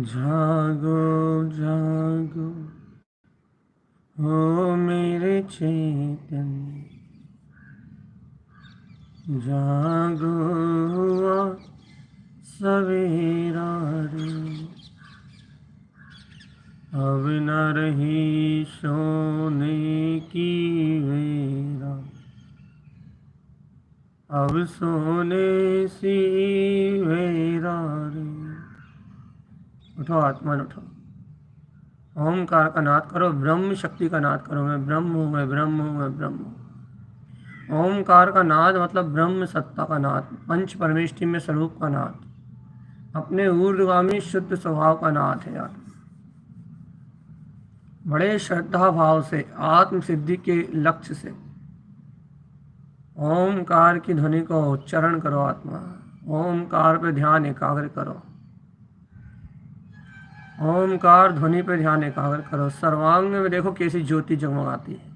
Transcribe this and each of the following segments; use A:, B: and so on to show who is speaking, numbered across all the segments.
A: जागो जागो हो मेरे चेतन, जागो हुआ सवेरा रे, अब न रही सोने की वेरा, अब सोने सी वेरा रे। उठो आत्मा उठो, ओमकार का नाद करो, ब्रह्म शक्ति का नाद करो। मैं ब्रह्म हूँ, मैं ब्रह्म हूँ, मैं ब्रह्म हूँ। ओमकार का नाद मतलब ब्रह्म सत्ता का नाद, पंच परमेष्टि में स्वरूप का नाद, अपने ऊर्ध्वगामी शुद्ध स्वभाव का नाद है यार। बड़े श्रद्धा भाव से, आत्म सिद्धि के लक्ष्य से ओमकार की ध्वनि को उच्चारण करो। आत्मा ओमकार पे ध्यान एकाग्र करो, ओमकार ध्वनि पे ध्यान एकाग्र करो। सर्वांग में देखो कैसी ज्योति जगमगाती है।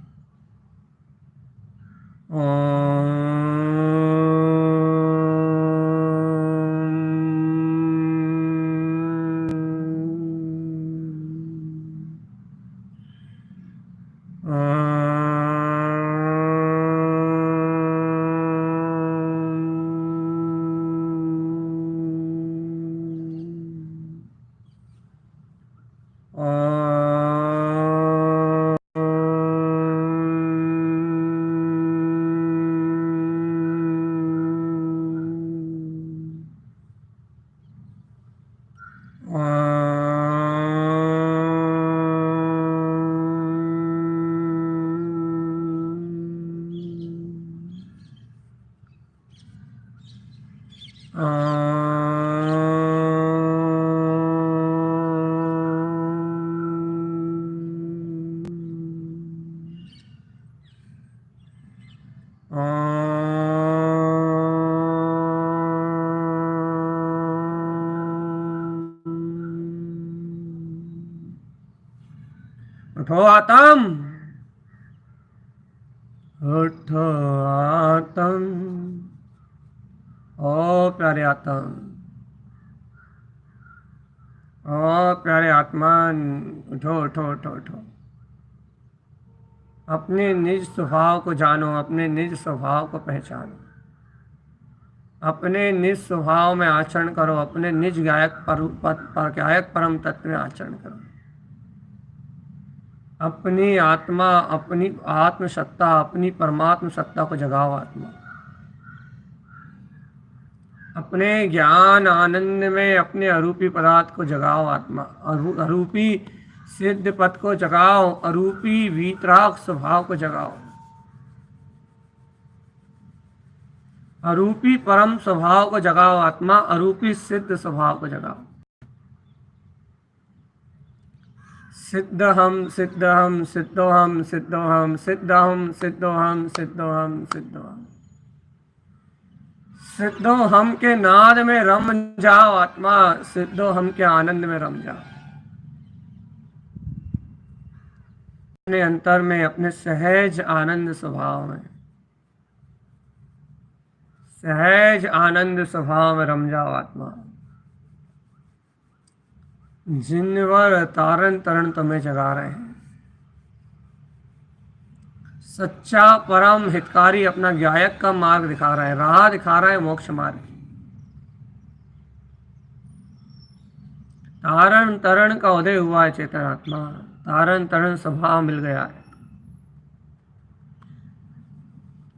A: उठो आत्म, उठो आत्म। ओ प्यारे आत्म, ओ प्यारे आत्मा, उठो उठो उठो उठो। अपने निज स्वभाव को जानो, अपने निज स्वभाव को पहचानो, अपने निज स्वभाव में आचरण करो, अपने निज गायक परम तत्व में आचरण करो। अपनी आत्मा, अपनी आत्म सत्ता, अपनी परमात्म सत्ता को जगाओ आत्मा। अपने ज्ञान आनंद में अपने अरूपी पदार्थ को जगाओ आत्मा। अरूपी सिद्ध पद को जगाओ, अरूपी वीतराग स्वभाव को जगाओ, अरूपी परम स्वभाव को जगाओ आत्मा, अरूपी सिद्ध स्वभाव को जगाओ। सिद्धहम सिद्धहम सिद्धोहम सिद्धोहम सिद्धहम सिद्धोहम सिद्धोहम सिद्धोहम। सिद्धो हम के नाद में रम जाओ आत्मा, सिद्धो हम के आनंद में रम जाओ। अपने अंतर में, अपने सहज आनंद स्वभाव में, सहज आनंद स्वभाव में रम जाओ आत्मा। जिनवर तारण तरण तुम्हें जगा रहे हैं, सच्चा परम हितकारी अपना गायक का मार्ग दिखा रहा है, राह दिखा रहा है, मोक्ष मार्ग। तारण तरण का उदय हुआ है चेतन आत्मा, तारण तरण स्वभाव मिल गया है।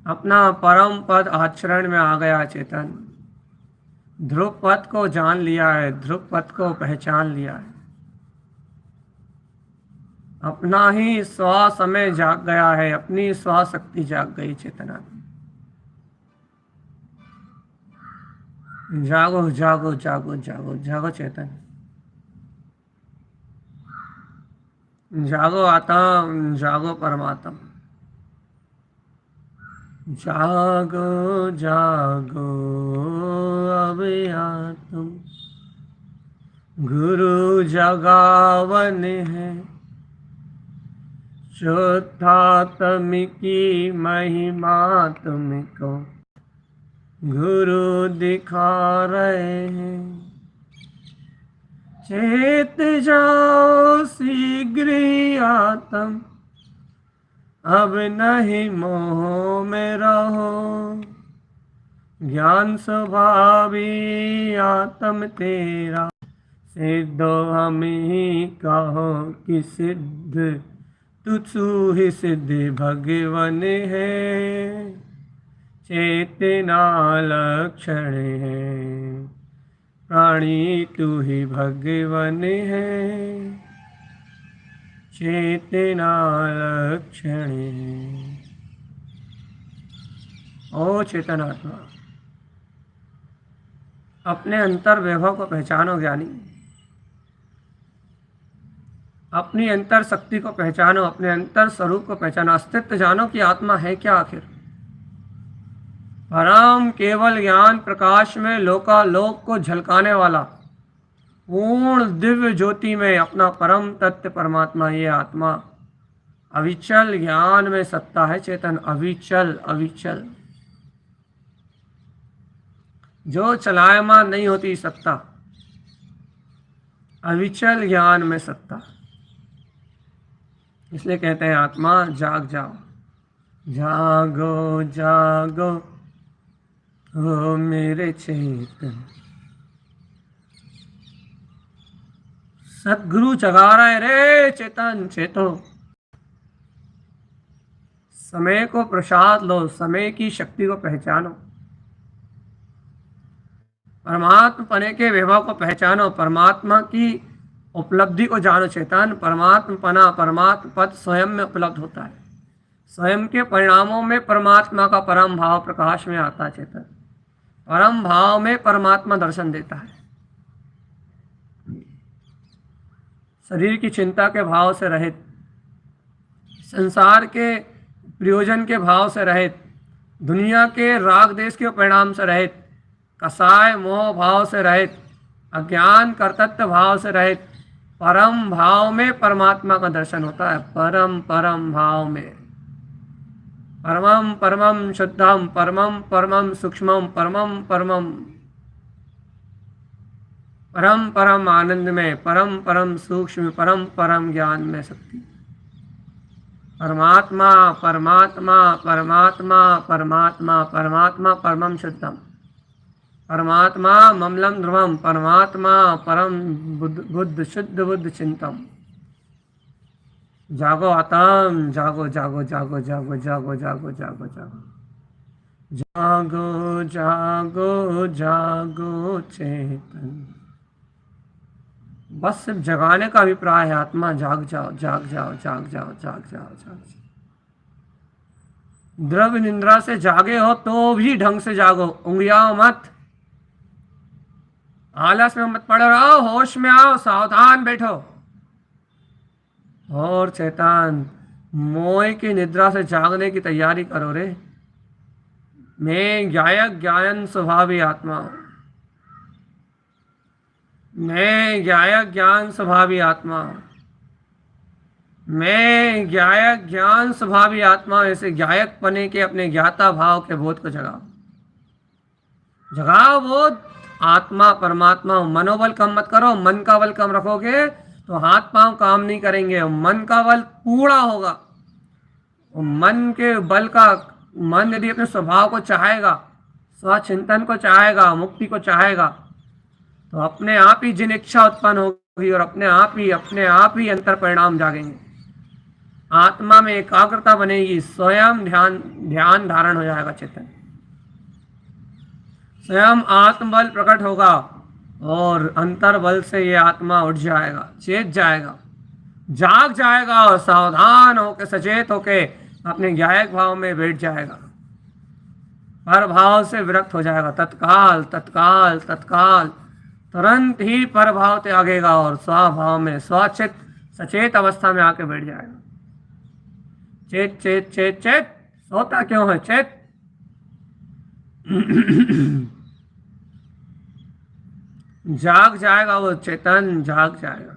A: अपना परम पद आचरण में आ गया चेतन, ध्रुव पद को जान लिया है, ध्रुव पद को पहचान लिया है। अपना ही स्व समय जाग गया है, अपनी स्व शक्ति जाग गई चेतना। जागो जागो जागो जागो जागो चेतन, जागो आत्म, जागो परमात्म। जागो जागो अब आत्म, गुरु जगावन है, शुद्धात्म की महिमा तुमको गुरु दिखा रहे हैं। चेत जाओ शीघ्र ही आत्म, अब नहीं मोह में रहो, ज्ञान स्वभावी आत्म तेरा, सिद्धो हम ही कहो कि सिद्ध तुझु ही सिद्ध भगवन है। चेतना लक्षण है, प्राणी तू ही भगवन है, चेतना लक्षण है। ओ चेतन आत्मा, अपने अंतर वैभव को पहचानो ज्ञानी, अपनी अंतर शक्ति को पहचानो, अपने अंतर स्वरूप को पहचानो, अस्तित्व जानो कि आत्मा है क्या आखिर। परम केवल ज्ञान प्रकाश में लोकालोक को झलकाने वाला पूर्ण दिव्य ज्योति में अपना परम तत्व परमात्मा, ये आत्मा अविचल ज्ञान में सत्ता है चेतन, अविचल अविचल, जो चलायमान नहीं होती सत्ता, अविचल ज्ञान में सत्ता। इसलिए कहते हैं आत्मा जाग जाओ, जागो जागो ओ मेरे चेतन। सद्गुरु जगा रहे रे चेतन, चेतो। समय को प्रसाद लो, समय की शक्ति को पहचानो, परमात्मा पने के वैभव को पहचानो, परमात्मा की उपलब्धि को जानो चेतन। परमात्मा पना, परमात्मा पद स्वयं में उपलब्ध होता है, स्वयं के परिणामों में परमात्मा का परम भाव प्रकाश में आता है चेतन, परम भाव में परमात्मा दर्शन देता है। शरीर की चिंता के भाव से रहित, संसार के प्रयोजन के भाव से रहित, दुनिया के राग देश के परिणाम से रहित, कसाय मोह भाव से रहित, अज्ञान कर्तृत्व भाव से रहित, परम भाव में परमात्मा का दर्शन होता है। परम परम भाव में, परमम परमम शुद्धम, परमम परमम सूक्ष्मम, परमम परमम परम परम आनंद में, परम परम सूक्ष्म, परम परम ज्ञान में शक्ति। परमात्मा परमात्मा परमात्मा परमात्मा परमात्मा परमम शुद्धम, परमात्मा ममलम ध्रुवम, परमात्मा परम बुद्ध बुद्ध शुद्ध बुद्ध चिंतम। जागो आत्म, जागो जागो जागो जागो जागो जागो जागो जागो जागो जागो जागो चेतन। बस सिर्फ जगाने का अभिप्राय है। आत्मा जाग जाओ, जाग जाओ, जाग जाओ, जाग जाओ, जाग जाओ। द्रव्य निंद्रा से जागे हो तो भी ढंग से जागो, उंगलियाओ मत, आलस में मत पड़े रहो, होश में आओ, सावधान बैठो। और चेतन, मोह की निद्रा से जागने की तैयारी करो रे। मैं गायक ज्ञान स्वभावी आत्मा हूं, मैं गायक ज्ञान स्वभावी आत्मा हूं, मैं गायक ज्ञान स्वभावी आत्मा। ऐसे गायक बने के अपने ज्ञाता भाव के बोध को जगाओ, जगाओ बोध। आत्मा परमात्मा, मनोबल कम मत करो। मन का बल कम रखोगे तो हाथ पांव काम नहीं करेंगे, मन का बल पूरा होगा। मन के बल का, मन यदि अपने स्वभाव को चाहेगा, स्वचिंतन को चाहेगा, मुक्ति को चाहेगा, तो अपने आप ही जिन इच्छा उत्पन्न होगी और अपने आप ही अंतर परिणाम जागेंगे। आत्मा में एकाग्रता बनेगी, स्वयं ध्यान धारण हो जाएगा चेतन, स्वयं आत्मबल प्रकट होगा और अंतर बल से ये आत्मा उठ जाएगा, चेत जाएगा, जाग जाएगा और सावधान होके, सचेत होके अपने गायक भाव में बैठ जाएगा। पर भाव से विरक्त हो जाएगा, तत्काल तत्काल तत्काल तुरंत ही पर भाव त्यागेगा और स्वभाव में, स्वचित सचेत अवस्था में आके बैठ जाएगा। चेत चेत चेत चेत, सोता क्यों है, चेत। जाग जाएगा वो चेतन, जाग जाएगा।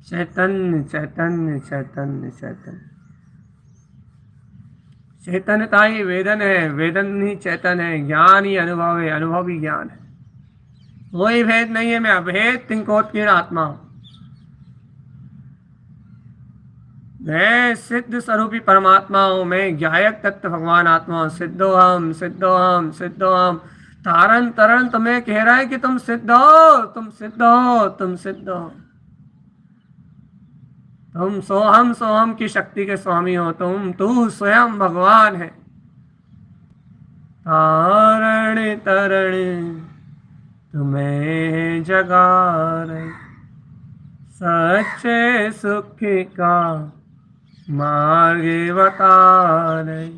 A: चैतन्य चैतन्य चैतन्य चैतन्य, चैतन्यता ही वेदन है, वेदन ही चैतन है, ज्ञान ही अनुभव है, अनुभव ही ज्ञान है। कोई भेद नहीं है, मैं अभेद तिंकोत्कीर्ण आत्मा हूं, मैं सिद्ध स्वरूपी परमात्मा हूं, मैं ज्ञायक तत्व भगवान आत्मा हूं। सिद्धोहम सिद्धोहम सिद्धोहम, तारण तरण तुम्हें कह रहा है कि तुम सिद्ध हो, तुम सिद्ध हो, तुम सिद्ध हो, तुम सोहम सोहम की शक्ति के स्वामी हो, तू स्वयं भगवान है। तारण तरण तुम्हें जगा रहे, सच्चे सुख का मार्ग बता रहे,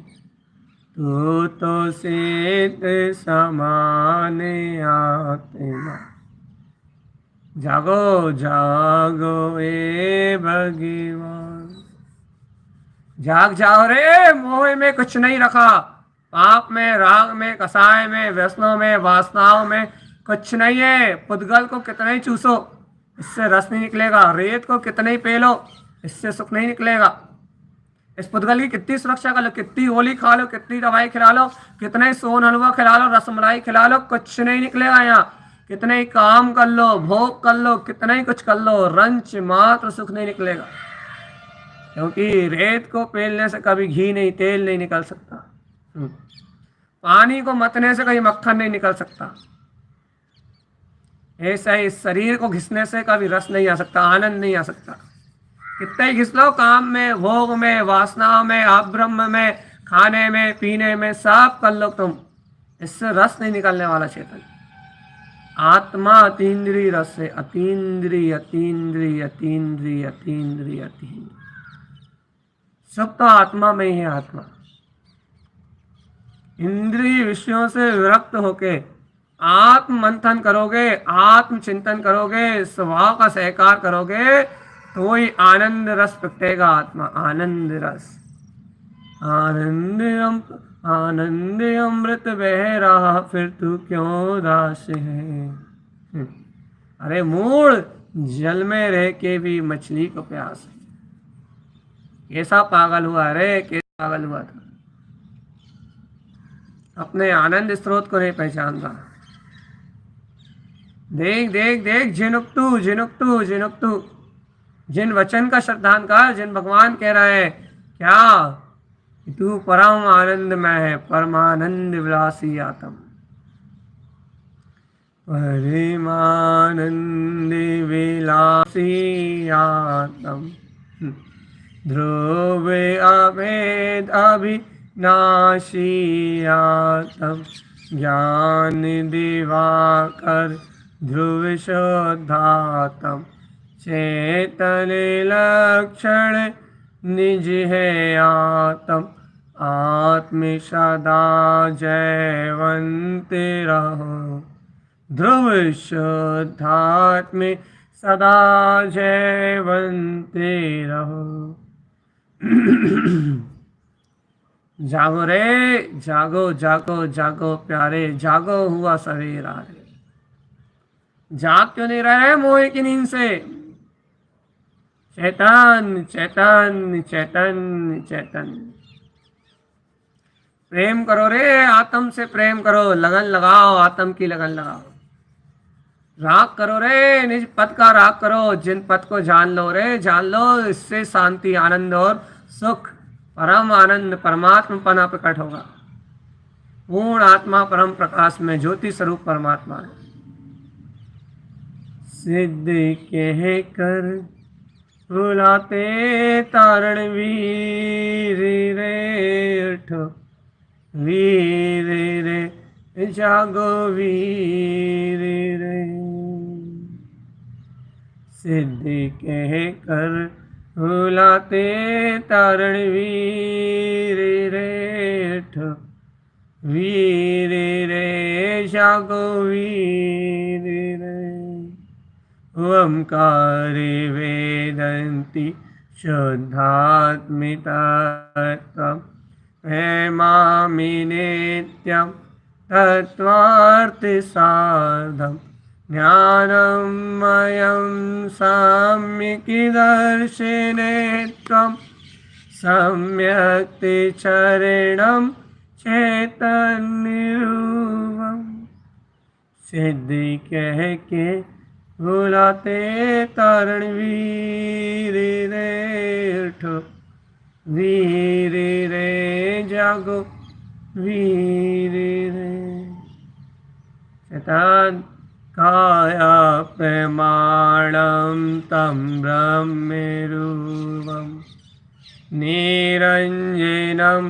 A: तू तो सिद्ध समान आत्मा। जागो जागो ए भगवान, जाग जाओ रे। मोह में कुछ नहीं रखा, पाप में, राग में, कसाय में, व्यसनों में, वासनाओं में कुछ नहीं है। पुद्गल को कितना ही चूसो, इससे रस नहीं निकलेगा। रेत को कितना ही पेलो, इससे सुख नहीं निकलेगा। इस पुद्गल की कितनी सुरक्षा कर लो, कितनी होली खा लो, कितनी दवाई खिला लो, कितना ही सोन हलवा खिला लो, रसमलाई खिला लो, कुछ नहीं निकलेगा यहाँ। कितने ही काम कर लो, भोग कर लो, कितना ही कुछ कर लो, रंच मात्र सुख नहीं निकलेगा। क्योंकि रेत को पेलने से कभी घी नहीं, तेल नहीं निकल सकता। पानी को मतने से कभी मक्खन नहीं निकल सकता। ऐसा ही शरीर को घिसने से कभी रस नहीं आ सकता, आनंद नहीं आ सकता। कितना ही घिस लो, काम में, भोग में, वासनाओं में, अब्रह्म में, खाने में, पीने में, सब कर लो तुम, इससे रस नहीं निकलने वाला चेतन। आत्मा अतीन्द्रिय रस है, अतीन्द्रिय अतीन्द्रिय अतीन्द्रिय अतीन्द्रिय अतीन्द्रिय, सब तो आत्मा में ही है। आत्मा इंद्रिय विषयों से विरक्त होके आत्म मंथन करोगे, आत्म चिंतन करोगे, स्वभाव का सहकार करोगे तो ही आनंद रस प्रगटेगा। आत्मा आनंद रस, आनंद अमृत बह रहा, फिर तू क्यों दास है। अरे मूढ़, जल में रह के भी मछली को प्यास है। कैसा पागल हुआ रे, कैसा पागल हुआ था, अपने आनंद स्रोत को नहीं पहचानता। देख देख देख, झिनुकतू झिनुकतू झिनुकतू, जिन वचन का श्रद्धान कर, जिन भगवान कह रहे हैं क्या कि तू परम आनंद में है, परमानंद विलासी आत्म, परमानंद विलासी आत्म, ध्रुव अभेद अभिनाशी आत्म, ज्ञान दिवाकर ध्रुव शुद्धात्म, चेतन लक्षण निज है आत्म, आत्म सदा जयवंत रहो, ध्रुव शुद्धात्म सदा जयवंत रहो। जागो रे, जागो जागो जागो प्यारे, जागो हुआ सवेरा रे। जाग क्यों नहीं रहे मोह की नींद से? चैतन्य चैतन्य चैतन्य चैतन्य, प्रेम करो रे, आत्म से प्रेम करो, लगन लगाओ, आत्म की लगन लगाओ, राग करो रे, निज पद का राग करो, जिन पद को जान लो रे, जान लो, इससे शांति आनंद और सुख, परम आनंद परमात्मा पना प्रकट होगा। पूर्ण आत्मा परम प्रकाश में ज्योति स्वरूप परमात्मा है। सिद्ध कह कर बुलाते तारण वीर रे, उठो वीर रे, जागो वीर रे, सिद्ध कह कर बुलाते तारण वीर रे, उठो वीर रे, जागो वीर रे, ओंकार वेदन्ति शुद्धात्मितत्वम्, प्रेमामि नित्यं तत्त्वार्थसाधं, ज्ञानमयं सम्यक्दर्शिने त्वं, सम्यक् चरणं चैतन्यरूपम्। सिद्ध कह के बुलाते तारण वीर रे, उठो वीर रे, जागो वीर रे। चैतन काया प्रमाणं तं ब्रह्मरूपं, निरञ्जनं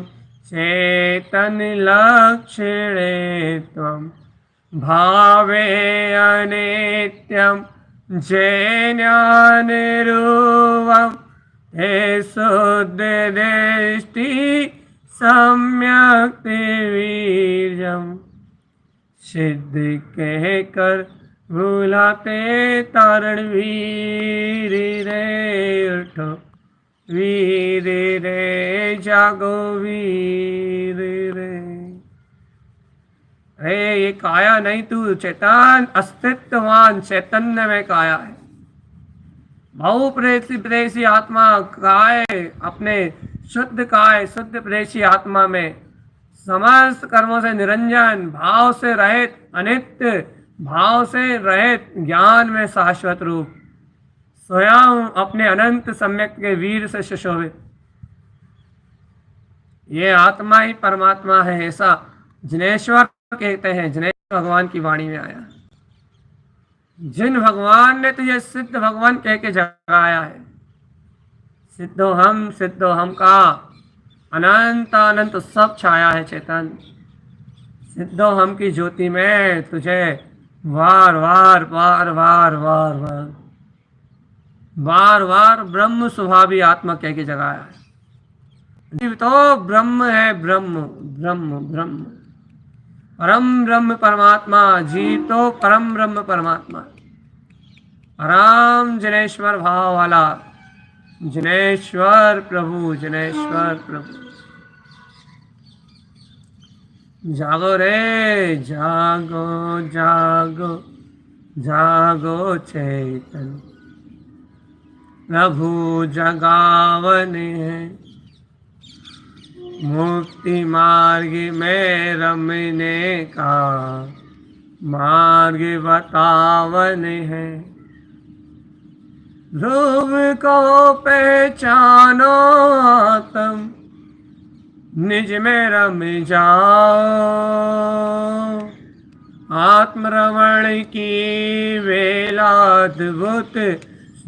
A: चैतन्यलक्षणे त्वं, भावे अनित्यं जैज्ञानरूपं, हे शुद्धदृष्टि सम्यक् वीर्यं। सिद्ध कह कर बुलाते तारण वीर रे, उठो वीर रे, जागो वीर रे। अरे ये काया नहीं, तू चैतन अस्तित्ववान चैतन्य में काया है। बहु प्रेसी आत्मा काय, अपने शुद्ध काय शुद्ध प्रेसी आत्मा में समस्त कर्मों से निरंजन, भाव से रहित, अनित्य भाव से रहित, ज्ञान में शाश्वत रूप, स्वयं अपने अनंत सम्यक के वीर से सुशोभित। ये आत्मा ही परमात्मा है, ऐसा जिनेश्वर कहते हैं। जिनेश्वर भगवान की वाणी में आया, जिन भगवान ने तुझे सिद्ध भगवान कह के जगाया है। सिद्धो हम का अनंत अनंत सब छाया है चेतन। सिद्धो हम की ज्योति में तुझे वार वार वार वार वार वार बार बार ब्रह्म स्वभावी आत्मा कह के जगाया है। जीव तो ब्रह्म है, ब्रह्म ब्रह्म ब्रह्म, परम ब्रह्म परमात्मा। जीव तो परम ब्रह्म परमात्मा, परम जिनेश्वर भाव वाला जिनेश्वर प्रभु, जिनेश्वर प्रभु। जागो रे, जागो जागो जागो चेतन प्रभु जगावन है, मुक्ति मार्ग में रमने का मार्ग बतावन है। ध्रुव को पहचानो आत्म निज में रम जाओ, आत्मरमण की वेला अद्भुत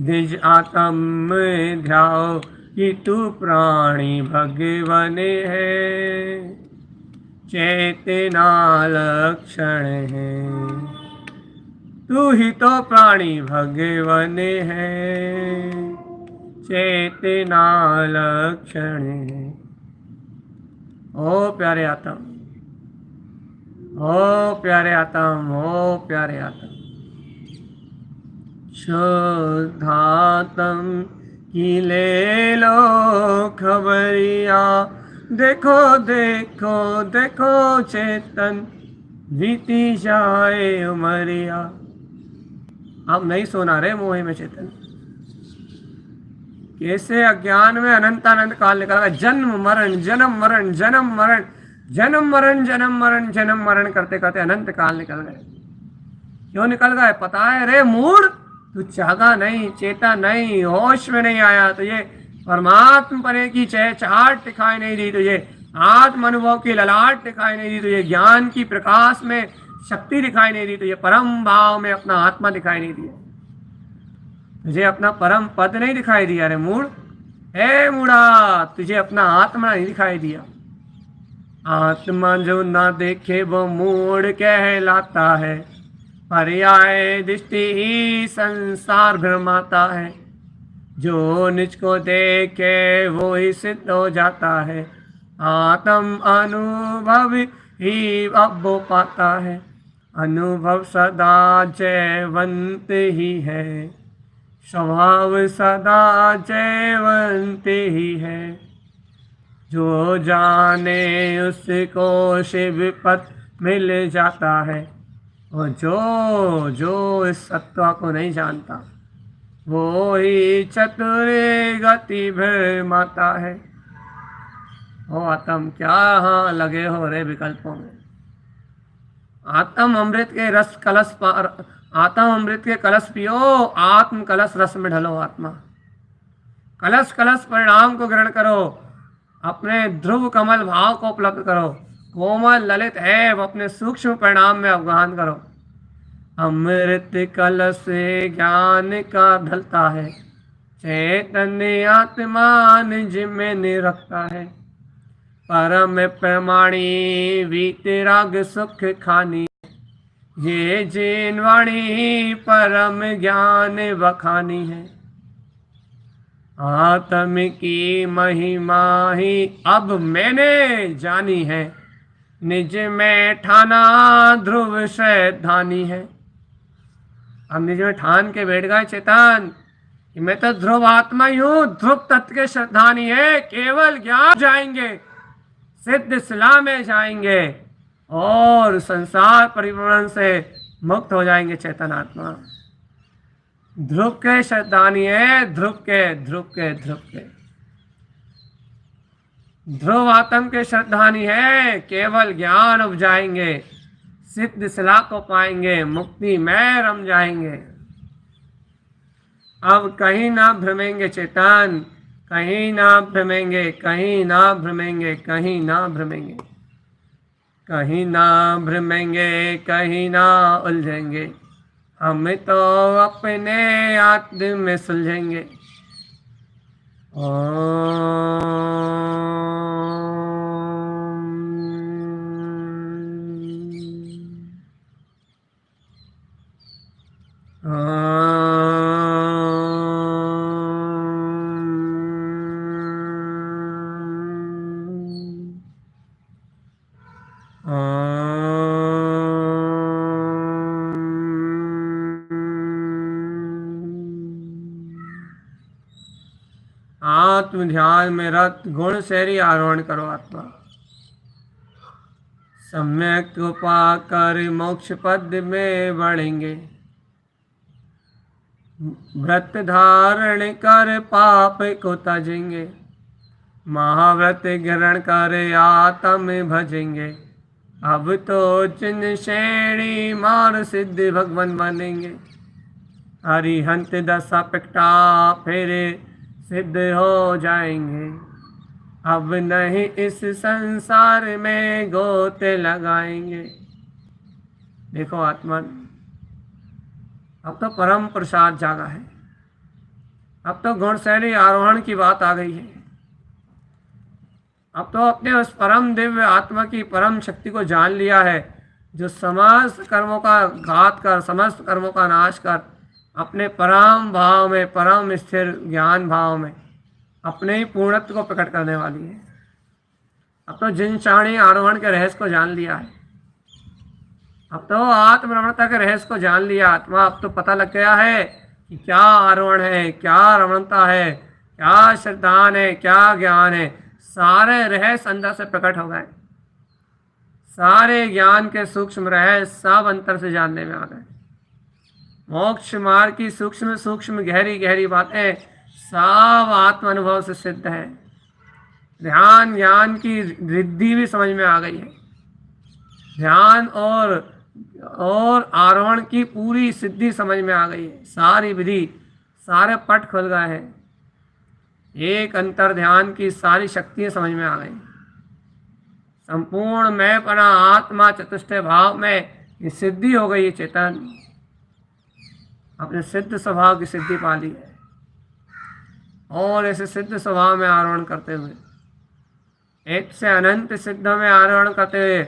A: निज आत्म ध्याओ कि तू प्राणी भगवन है, चेतना लक्षण है। तू ही तो प्राणी भगवन है, चेतना लक्षण है। ओ प्यारे आत्म, ओ प्यारे आत्म, ओ प्यारे आत्म, शुद्धात्म की ले लो खबरिया, देखो देखो देखो चेतन बीती जाए उमरिया। अब नहीं सोना रे मोहे में चेतन, कैसे अज्ञान में अनंत अनंत काल निकल गया, जन्म मरण जन्म मरण जन्म मरण जन्म मरण जन्म मरण जन्म मरण करते करते अनंत काल निकल गए। क्यों निकल गए पता है रे मूड? तू जागा नहीं, चेता नहीं, होश में नहीं आया, तुझे परमात्म परे की चहचहाट दिखाई नहीं दी, तुझे आत्म अनुभव की ललाट दिखाई नहीं दी, तुझे ज्ञान की प्रकाश में शक्ति दिखाई नहीं दी, तुझे परम भाव में अपना आत्मा दिखाई नहीं दिया, तुझे अपना परम पद नहीं दिखाई दिया रे मूड। हे मूढ़ा, तुझे अपना आत्मा नहीं दिखाई दिया। आत्मा जो ना देखे वो मूढ़ कहलाता है, पर्याय दृष्टि ही संसार भ्रमाता है, जो निज को देखे वो ही सिद्ध हो जाता है, आत्म अनुभव ही अब वो पाता है, अनुभव सदा जयवंत ही है, स्वभाव सदा जयवंत ही है, जो जाने उसको शिव पद मिल जाता है, और जो इस सत्ता को नहीं जानता वो ही चतुर गति भ्रमाता है। ओ आत्म, क्या हाँ लगे हो रे विकल्पों में। आत्म अमृत के रस कलश पर, आत्म अमृत के कलश पियो, आत्म कलश रस में ढलो। आत्मा कलश कलश परिणाम को ग्रहण करो, अपने ध्रुव कमल भाव को उपलब्ध करो, कोमल ललित है वो अपने सूक्ष्म परिणाम में अवगाहन करो। अमृत कलश से ज्ञान का ढलता है, चैतन्य आत्मा निज में निरखता है, परम प्रमाणी वीतराग सुख खानी, ये जिन वाणी परम ज्ञान बखानी है, आत्म की महिमा ही अब मैंने जानी है, निज में ठाना ध्रुव श्रद्धानी है। अब निज में ठान के बैठ गए चेतन कि मैं तो ध्रुव आत्मा ही हूँ, ध्रुव तत्व के श्रद्धानी है, केवल ज्ञान जाएंगे, सिद्ध शिला में जाएंगे और संसार परिभ्रमण से मुक्त हो जाएंगे। चेतन आत्मा ध्रुव के श्रद्धानी है, ध्रुव के ध्रुव के ध्रुव के ध्रुव आत्म के श्रद्धानी है, केवल ज्ञान उपजाएंगे, सिद्ध शिला को पाएंगे, मुक्ति में रम जाएंगे। अब कहीं ना भ्रमेंगे चेतन, कहीं ना भ्रमेंगे, कहीं ना भ्रमेंगे, कहीं ना भ्रमेंगे, कहीं ना भ्रमेंगे, कहीं ना उलझेंगे, हम तो अपने आत्म में सुलझेंगे। आत्म ध्यान में रत गुण शैरी आरोहण करो। आत्मा सम्यक कृपा कर मोक्ष पद में बढ़ेंगे, व्रत धारण कर पाप को तजेंगे, महाव्रत ग्रहण कर आत्म भजेंगे। अब तो चिन्ह श्रेणी मार सिद्ध भगवान बनेंगे। अरिहंत दशा प्रकटा फिर सिद्ध हो जाएंगे। अब नहीं इस संसार में गोते लगाएंगे। देखो आत्मा, अब तो परम प्रसाद जागा है। अब तो गुणशैली आरोहण की बात आ गई है। अब तो अपने उस परम दिव्य आत्मा की परम शक्ति को जान लिया है, जो समस्त कर्मों का घात कर, समस्त कर्मों का नाश कर, अपने परम भाव में, परम स्थिर ज्ञान भाव में अपने ही पूर्णत्व को प्रकट करने वाली है। अब तो जिन चाणी आरोहण के रहस्य को जान लिया है। अब तो आत्मरमणता के रहस्य को जान लिया आत्मा। अब तो पता लग गया है कि क्या आरोहण है, क्या रमणता है, क्या श्रद्धान है, क्या ज्ञान है। सारे रहस्य अंदर से प्रकट हो गए। सारे ज्ञान के सूक्ष्म रहस्य सब अंतर से जानने में आ गए। मोक्ष मार्ग की सूक्ष्म सूक्ष्म गहरी गहरी बातें सब आत्म अनुभव से सिद्ध है। ध्यान ज्ञान की रिद्धि भी समझ में आ गई है। ध्यान और आरोहण की पूरी सिद्धि समझ में आ गई है। सारी विधि, सारे पट खुल गए हैं। एक अंतर ध्यान की सारी शक्तियां समझ में आ गई। संपूर्ण मैंपना आत्मा चतुष्टय भाव में ये सिद्धि हो गई है। चेतन अपने सिद्ध स्वभाव की सिद्धि पा ली है और ऐसे सिद्ध स्वभाव में आरोहण करते हुए, एक से अनंत सिद्ध में आरोहण करते हुए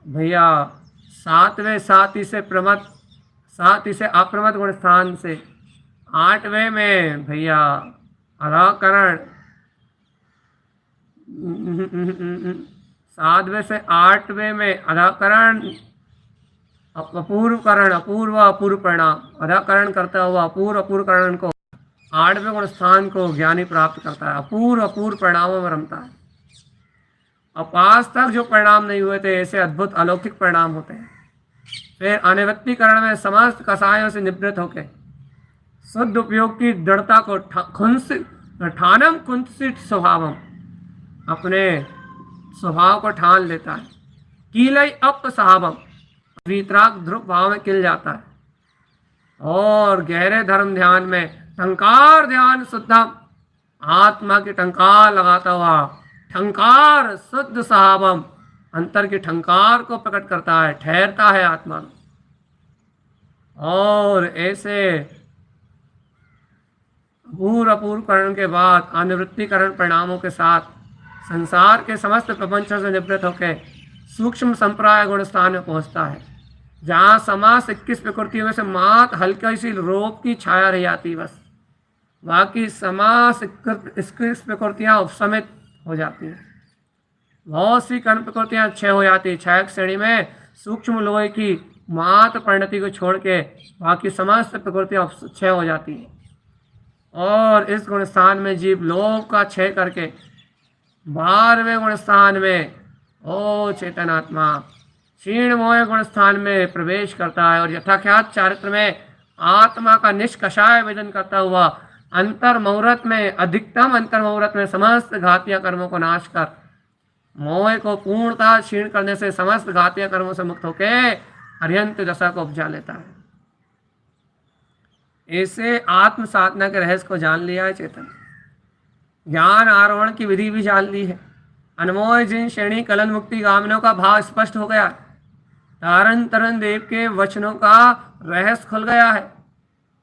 A: भैया सातवें साथी से अप्रमत गुण स्थान से, आठवें में भैया अराकरण, सातवें से आठवें में अराकरण, अपूर्व अपूर्व परिणाम, अराकरण करता हुआ अपूर्व करण को, आठवें गुण स्थान को ज्ञानी प्राप्त करता है। अपूर्व परिणामों में रमता है। अब आज तक जो परिणाम नहीं हुए थे, ऐसे अद्भुत अलौकिक परिणाम होते हैं। फिर अनिवृत्तिकरण में समस्त कसायों से निवृत्त होकर शुद्ध उपयोग की दृढ़ता को ठानम कुंसित स्वभावम, अपने स्वभाव को ठान लेता है। कीलय अप सहावम, वीतराग ध्रुव भाव में खिल जाता है। और गहरे धर्म ध्यान में टंकार ध्यान शुद्धम, आत्मा की टंकार लगाता हुआ ठंकार शुद्ध सहावम, अंतर की ठंकार को प्रकट करता है, ठहरता है आत्मा। और ऐसे अपूर्व करण के बाद अनिवृत्तिकरण परिणामों के साथ संसार के समस्त प्रपंचों से निवृत्त होकर सूक्ष्म संप्राय गुण स्थान में पहुंचता है, जहाँ समास 21 प्रकृतियों में से मात्र हल्की सी रोग की छाया रह जाती, बस बाकी समास 21 प्रकृतियाँ उपसमित हो जाती हैं। बहुत सी कर्ण प्रकृतियाँ क्षय हो जाती है। क्षय श्रेणी में सूक्ष्म लोहे की मात्र परिणति को छोड़ के बाकी समस्त प्रकृतियाँ क्षय हो जाती हैं। और इस गुण स्थान में जीव लोभ का क्षय करके 12वें गुण स्थान में ओ चेतनात्मा क्षीण मोह गुण स्थान में प्रवेश करता है और यथाख्यात चारित्र में आत्मा का निष्कषाय वेदन करता हुआ अंतर मुहूर्त में, अधिकतम अंतर मुहूर्त में समस्त घातिया कर्मों को नाश कर मोह को पूर्णतः क्षीण करने से समस्त घातिया कर्मों से मुक्त होकर अरिहंत दशा को उपजा लेता है। ऐसे आत्म साधना के रहस्य को जान लिया है चेतन। ज्ञान आरोहण की विधि भी जान ली है। अनमोल जिन श्रेणी कलन मुक्ति गामिनों का भाव स्पष्ट हो गया। तारन तरन देव के वचनों का रहस्य खुल गया है।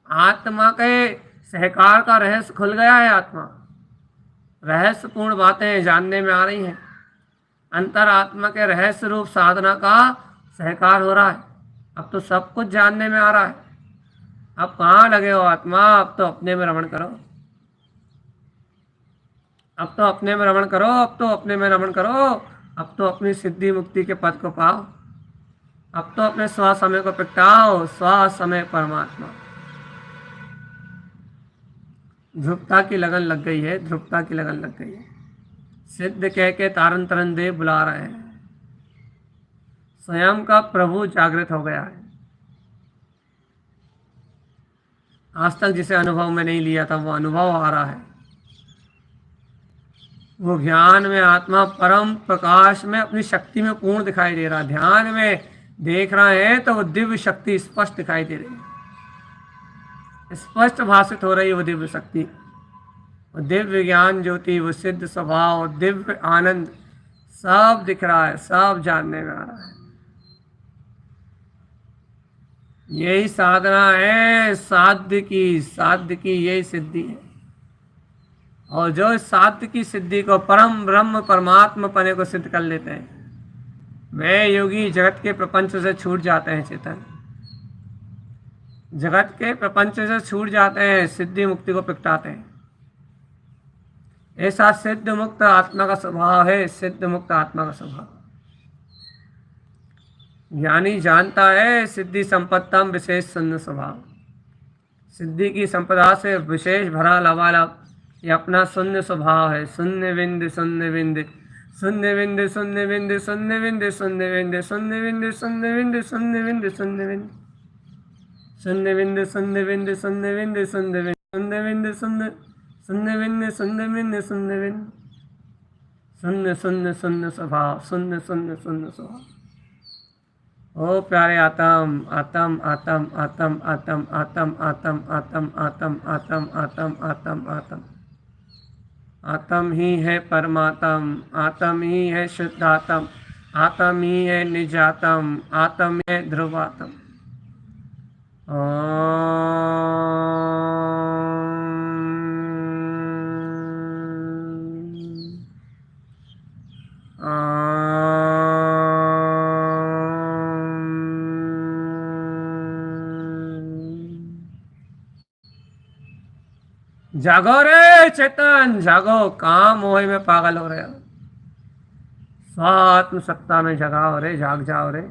A: आत्मा के सहकार का रहस्य खुल गया है। आत्मा रहस्यपूर्ण बातें जानने में आ रही हैं। अंतर आत्मा के रहस्य रूप साधना का सहकार हो रहा है। अब तो सब कुछ जानने में आ रहा है। अब कहाँ लगे हो आत्मा? अब तो अपने में रमण करो। अब तो अपने में रमण करो। अब तो अपने में रमण करो। अब तो अपनी सिद्धि मुक्ति के पद को पाओ। अब तो अपने स्व समय को प्रगटाओ। स्व समय परमात्मा। ध्रुवता की लगन लग गई है। ध्रुवता की लगन लग गई है। सिद्ध कह के तारन तरन देव बुला रहे हैं। स्वयं का प्रभु जागृत हो गया है। आज तक जिसे अनुभव में नहीं लिया था वो अनुभव आ रहा है। वो ज्ञान में आत्मा परम प्रकाश में अपनी शक्ति में पूर्ण दिखाई दे रहा है। ध्यान में देख रहे हैं तो वो दिव्य शक्ति स्पष्ट दिखाई दे रही है, स्पष्ट भाषित हो रही है वो दिव्य शक्ति, वो दिव्य ज्ञान ज्योति, वो सिद्ध स्वभाव, दिव्य आनंद, सब दिख रहा है, सब जानने में आ रहा है। यही साधना है साध्य की यही सिद्धि है। और जो इस साध्य की सिद्धि को परम ब्रह्म परमात्मा पने को सिद्ध कर लेते हैं वे योगी जगत के प्रपंच से छूट जाते हैं। चेतन जगत के प्रपंच से छूट जाते हैं, सिद्धि मुक्ति को प्रगटाते हैं। ऐसा सिद्ध मुक्त आत्मा का स्वभाव है, सिद्ध मुक्त आत्मा का स्वभाव। ज्ञानी जानता है सिद्धि संपत्तम विशेष शून्य स्वभाव, सिद्धि की संपदा से विशेष भरा लबालब ये अपना शून्य स्वभाव है। शून्य बिंद शून्य बिंद शून्य बिंद शून्य बिंद शून्य बिंद शून्य बिंद शून्य बिंद शून्य बिंद शून्य बिंद शून्य बिंद शून्य बिंद शून्य बिंद शून्य बिंद शून्य बिंद शून्य बिंद शून्य शून्य बिंद शून्य बिंद शून्य बिंद शून्य शून्य शून्य स्वभाव, शून्य शून्य शून्य स्वभाव। ओ प्यारे आत्म आत्म आत्म आत्म आत्म आत्म आत्म आत्म आत्म आत्म आत्म आत्म आत्म आत्म ही है परमात्म, आत्म ही है शुद्धात्म, आत्म ही है निजात्म, आत्म है ध्रुवात्म। जागो रे चेतन जागो, काम मोह में पागल हो रहे हो, स्वात्म सत्ता में जगाओ रे, जाग जाओ रे।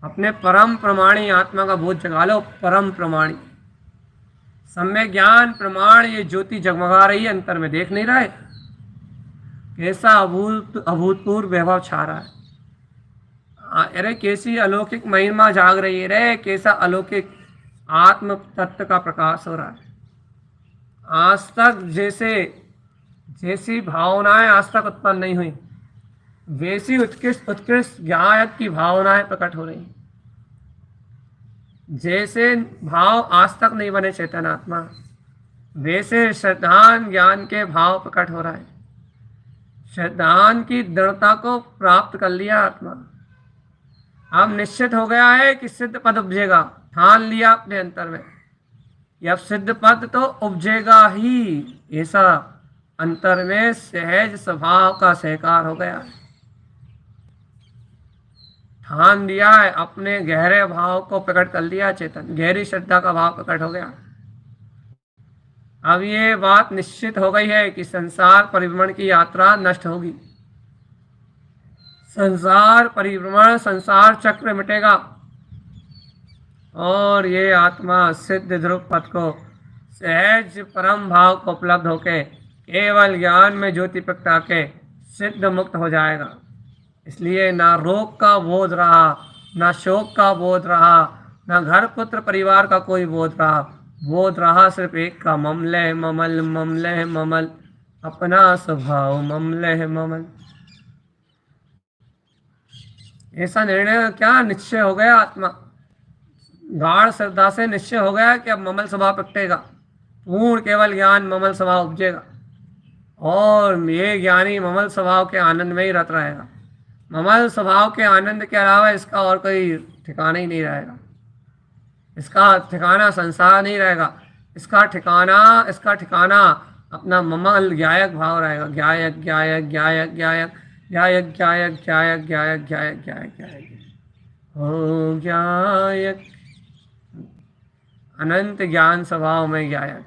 A: अपने परम प्रमाणी आत्मा का बोध जगा लो। परम प्रमाणी सम्यक ज्ञान प्रमाण ये ज्योति जगमगा रही है, अंतर में देख नहीं रहे कैसा अभूतपूर्व वैभव छा रहा है। अरे कैसी अलौकिक महिमा जाग रही है रे, कैसा अलौकिक आत्म तत्व का प्रकाश हो रहा है। आज तक जैसी भावनाएं आज तक उत्पन्न नहीं हुई वैसी उत्कृष्ट उत्कृष्ट ज्ञान की भावनाएं प्रकट हो रही, जैसे भाव आज तक नहीं बने चेतन आत्मा वैसे श्रद्धान ज्ञान के भाव प्रकट हो रहा है। श्रद्धान की दृढ़ता को प्राप्त कर लिया आत्मा, अब निश्चित हो गया है कि सिद्ध पद उपजेगा, ठान लिया अपने अंतर में अब सिद्ध पद तो उपजेगा ही, ऐसा अंतर में सहज स्वभाव का सहकार हो गया है। ठान दिया है, अपने गहरे भाव को प्रकट कर लिया चेतन, गहरी श्रद्धा का भाव प्रकट हो गया। अब ये बात निश्चित हो गई है कि संसार परिभ्रमण की यात्रा नष्ट होगी, संसार परिभ्रमण संसार चक्र मिटेगा और ये आत्मा सिद्ध ध्रुव पद को सहज परम भाव को उपलब्ध होके केवल ज्ञान में ज्योति प्रगटा के सिद्ध मुक्त हो जाएगा। इसलिए ना रोग का बोध रहा, ना शोक का बोध रहा, ना घर पुत्र परिवार का कोई बोध रहा, बोध रहा सिर्फ एक का, ममले ममल ममले ममल, अपना स्वभाव ममले ममल। ऐसा निर्णय क्या निश्चय हो गया, आत्मा गाढ़ श्रद्धा से निश्चय हो गया कि अब ममल स्वभाव प्रगटेगा, पूर्ण केवल ज्ञान ममल स्वभाव उपजेगा और ये ज्ञानी ममल स्वभाव के आनंद में ही रत रहेगा। ममल स्वभाव के आनंद के अलावा इसका और कोई ठिकाना ही नहीं रहेगा, इसका ठिकाना संसार नहीं रहेगा, इसका ठिकाना अपना ममल ज्ञायक भाव रहेगा। ज्ञायक ज्ञायक ज्ञायक ज्ञायक ज्ञायक ज्ञायक ज्ञायक ज्ञायक ज्ञायक ज्ञायक ज्ञायक हो ज्ञायक, अनंत ज्ञान स्वभाव में ज्ञायक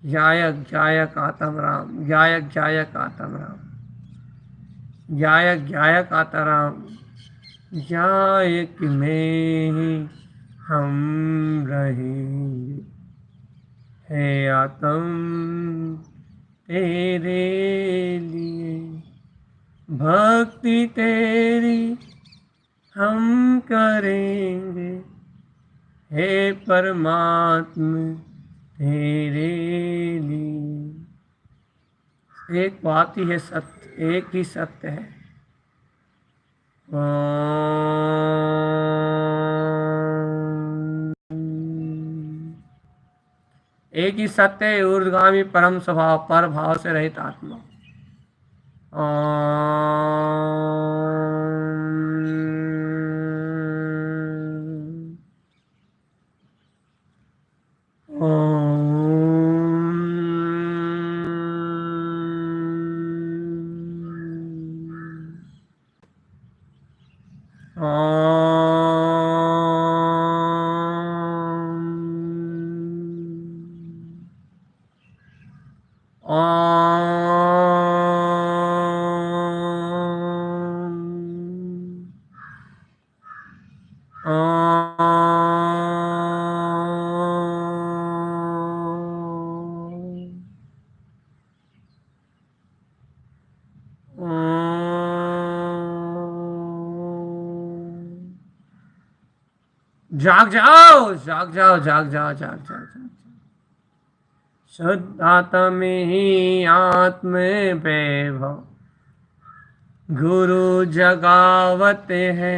A: ज्ञायक ज्ञायक आत्म राम, ज्ञायक ज्ञायक आत्म राम, ज्ञायक ज्ञायक आत्म राम, ज्ञायक में ही हम रहेंगे हे आत्म तेरे लिए, भक्ति तेरी हम करेंगे हे परमात्म तेरे लिए। एक बात ही है सत्य, एक ही सत्य है। एक ही सत्य है, ऊर्ध्वगामी परम स्वभाव, पर भाव से रहित आत्मा। जाग जाओ, जाग जाओ, जाग जाओ, जाग जाओ, जाग। शुद्ध आत्म ही आत्म वैभव गुरु जगावत है,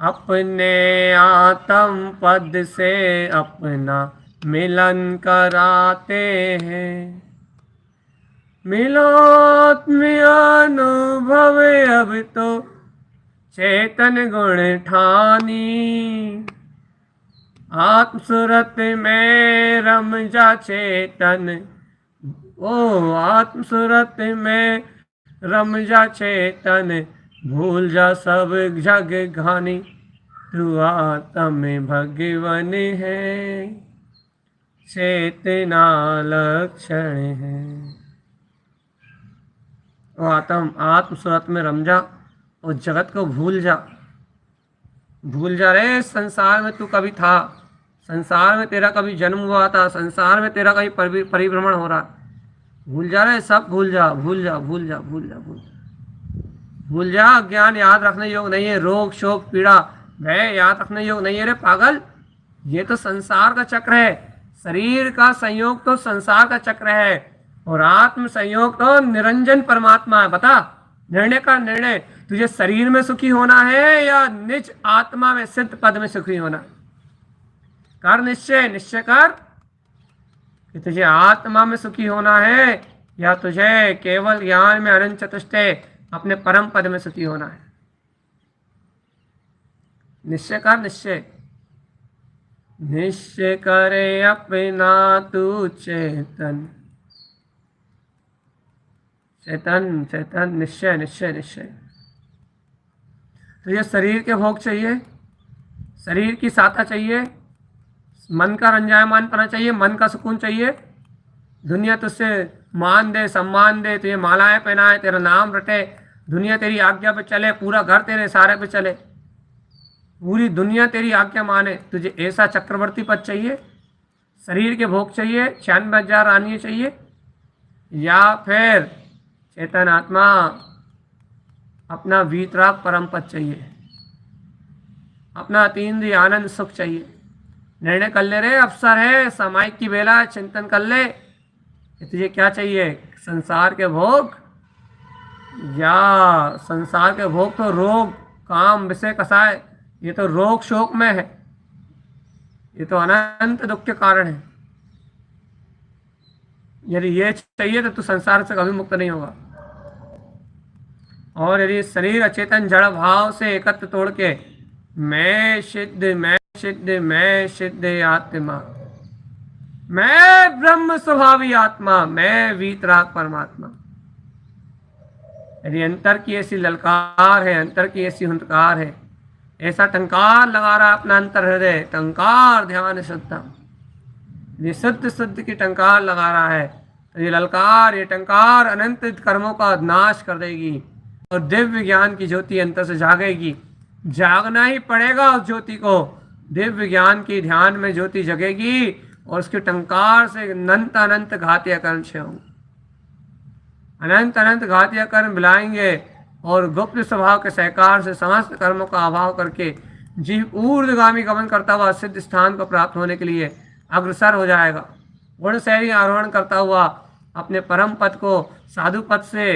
A: अपने आत्म पद से अपना मिलन कराते हैं। मिलात्म अनुभव अब तो चेतन गुण ठानी, आत्म सूरत में रम जा चेतन, ओ आत्म सूरत में रम जा चेतन, भूल जा सब जग घानी, तू आत्म भगवन है, चेतना लक्षण है। ओ आत्म सूरत में रम जा और जगत को भूल जा। भूल जा रे, संसार में तू कभी था, संसार में तेरा कभी जन्म हुआ था, संसार में तेरा कहीं परिभ्रमण हो रहा। भूल जा रे, सब भूल जा, भूल जा, भूल जा, भूल जा, भूल जा, भूल जा। ज्ञान याद रखने योग नहीं है, रोग शोक पीड़ा भय याद रखने योग नहीं है रे पागल। ये तो संसार का चक्र है, शरीर का संयोग तो संसार का चक्र है, और आत्म संयोग तो निरंजन परमात्मा है। बता, निर्णय का निर्णय, तुझे शरीर में सुखी होना है या निज आत्मा में सिद्ध पद में सुखी होना? कर निश्चय, निश्चय कर कि तुझे आत्मा में सुखी होना है या तुझे केवल ज्ञान में अनंत चतुष्टय अपने परम पद में सुखी होना है। निश्चय कर, निश्चय निश्चय करे अपना तू चेतन, चेतन चेतन, निश्चय निश्चय निश्चय। तुझे शरीर के भोग चाहिए, शरीर की साथा चाहिए, मन का रंजायमान पना चाहिए, मन का सुकून चाहिए, दुनिया तुझसे मान दे, सम्मान दे, तुझे मालाएं पहनाए, तेरा नाम रटे, दुनिया तेरी आज्ञा पे चले, पूरा घर तेरे सारे पे चले, पूरी दुनिया तेरी आज्ञा माने, तुझे ऐसा चक्रवर्ती पद चाहिए? शरीर के भोग चाहिए, 96,000 रानियां चाहिए, या फिर चेतन आत्मा अपना वीतराग परम पद चाहिए, अपना अतीन्द्रिय आनंद सुख चाहिए? निर्णय कर ले रे, अवसर है, सामायिक की बेला, चिंतन कर ले कि तुझे क्या चाहिए, संसार के भोग या संसार के भोग तो रोग काम विषय कसाय, ये तो रोग शोक में है, ये तो अनंत दुख के कारण है। यदि ये चाहिए तो तू संसार से कभी मुक्त नहीं होगा। और यदि शरीर अचेतन जड़ भाव से एकत्र तोड़ के मैं सिद्ध, मैं सिद्ध, मैं सिद्ध आत्मा, मैं ब्रह्म स्वभावी आत्मा, मैं वीतराग परमात्मा, यदि अंतर की ऐसी ललकार है, अंतर की ऐसी हुंकार है, ऐसा टंकार लगा रहा अपना अंतर हृदय, टंकार ध्यान शुद्धता, ये शुद्ध शुद्ध की टंकार लगा रहा है, तो ये ललकार, ये टंकार अनंत कर्मों का नाश कर देगी और दिव्य ज्ञान की ज्योति अंतर से जागेगी। जागना ही पड़ेगा उस ज्योति को, दिव्य ज्ञान की ध्यान में ज्योति जगेगी और उसके टंकार से अनंत अनंत घातीय कर्म क्षय होंगे, अनंत अनंत घातीय कर्म मिलाएंगे और गुप्त स्वभाव के सहकार से समस्त कर्मों का अभाव करके जीव ऊर्ध्वगामी गमन करता हुआ सिद्ध स्थान को प्राप्त होने के लिए अग्रसर हो जाएगा। गुण शैली आरोहण करता हुआ अपने परम पद को साधु पद से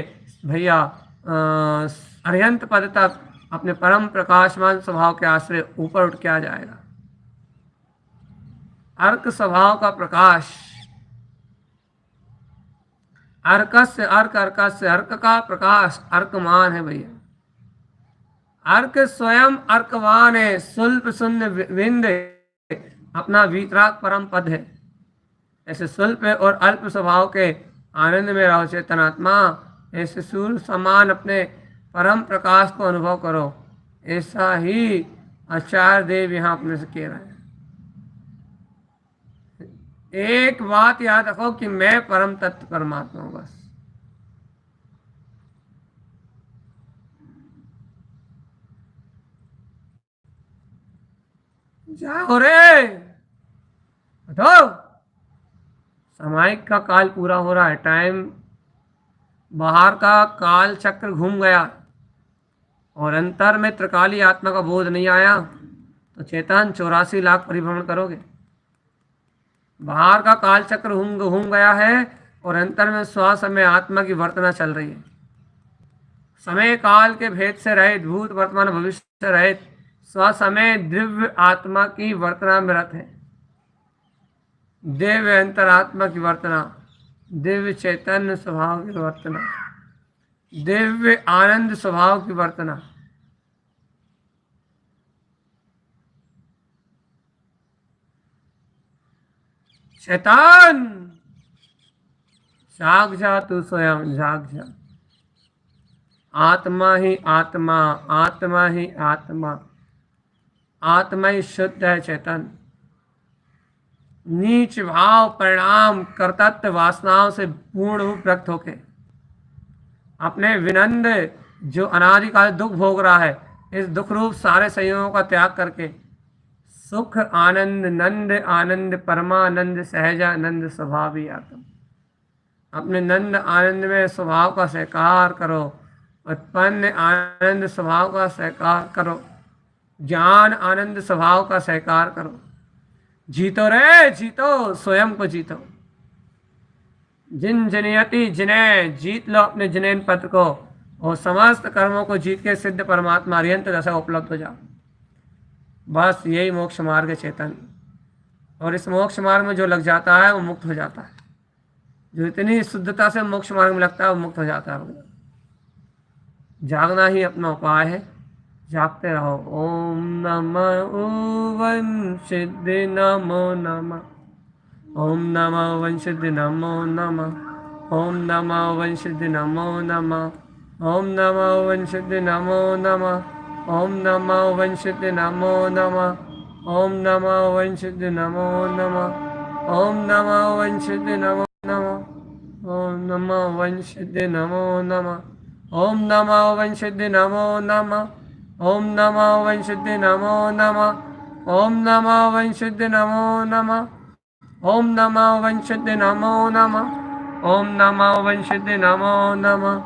A: भैया अरिहंत पद तक अपने परम प्रकाशमान स्वभाव के आश्रय ऊपर उठ के आ जाएगा। अर्क स्वभाव का प्रकाश, अर्कस्य अर्क, अर्कस्य अर्क का प्रकाश अर्कमान है भैया। अर्क स्वयं अर्कवान है, सुल्प शून्य विंद अपना वीतराग परम पद है। ऐसे स्वल्प और अल्प स्वभाव के आनंद में रहो चेतनात्मा, ऐसे सूर्य समान अपने परम प्रकाश को अनुभव करो। ऐसा ही आचार्य देव यहाँ अपने से कह रहे हैं। एक बात याद रखो कि मैं परम तत्व परमात्मा हूं, बस। जाओ रे, उठो। सामायिक का काल पूरा हो रहा है, टाइम बाहर का काल चक्र घूम गया और अंतर में त्रिकाली आत्मा का बोध नहीं आया तो चेतन 84 लाख परिभ्रमण करोगे। बाहर का काल चक्र घूम गया है और अंतर में श्वास में आत्मा की वर्तना चल रही है। समय काल के भेद से रहित, भूत वर्तमान भविष्य से रहित स्वसमय दिव्य आत्मा की वर्तना में रत है। दिव्य अंतरात्मा की वर्तना, दिव्य चैतन्य स्वभाव की वर्तना, दिव्य आनंद स्वभाव की वर्तना। शैतान जाग जा, तू स्वयं जाग जा। आत्मा ही आत्मा, आत्मा ही आत्मा, आत्मा ही शुद्ध है चेतन। नीच भाव परिणाम कर्तव्य वासनाओं से पूर्ण रूप व्यक्त होके अपने विनंद जो अनादिकाल दुख भोग रहा है, इस दुख रूप सारे संयोगों का त्याग करके सुख आनंद नंद आनंद परमानंद सहजानंद स्वभावी आत्म, अपने नंद आनंद में स्वभाव का स्वीकार करो। उत्पन्न आनंद स्वभाव का स्वीकार करो। ज्ञान आनंद स्वभाव का स्वीकार करो। जीतो रे जीतो, स्वयं को जीतो। जिन जनयति जिन्हें जीत लो अपने जिनेन पद को और समस्त कर्मों को जीत के सिद्ध परमात्मा अरिहंत दशा उपलब्ध हो जाओ। बस यही मोक्ष मार्ग है चेतन। और इस मोक्ष मार्ग में जो लग जाता है वो मुक्त हो जाता है। जो इतनी शुद्धता से मोक्ष मार्ग में लगता है वो मुक्त हो जाता है। जागना ही अपना उपाय है, जागते रहो। ओम नमः ओम सिद्धि नमो नमः, ओम नमः ओम सिद्धि नमो नमः, ओम नमः ओम सिद्धि नमो नमः, ओम नमः ओम सिद्धि नमो नमः, ओम नमः ओम सिद्धि नमो नमः, ओम नमः ओम सिद्धि नमो नमः, ओम नमः ओम सिद्धि नमो नमः, ओम नमः ओम सिद्धि नमो नमः, ओम नमः ओम सिद्धि नमो नमः, ओम नमः ओम सिद्धि नमो नमः, ओम नमः ओम सिद्धि नमो नमः, ओम नमः ओम सिद्धि नमो नमः, ओम नमः ओम सिद्धि नमो नमः।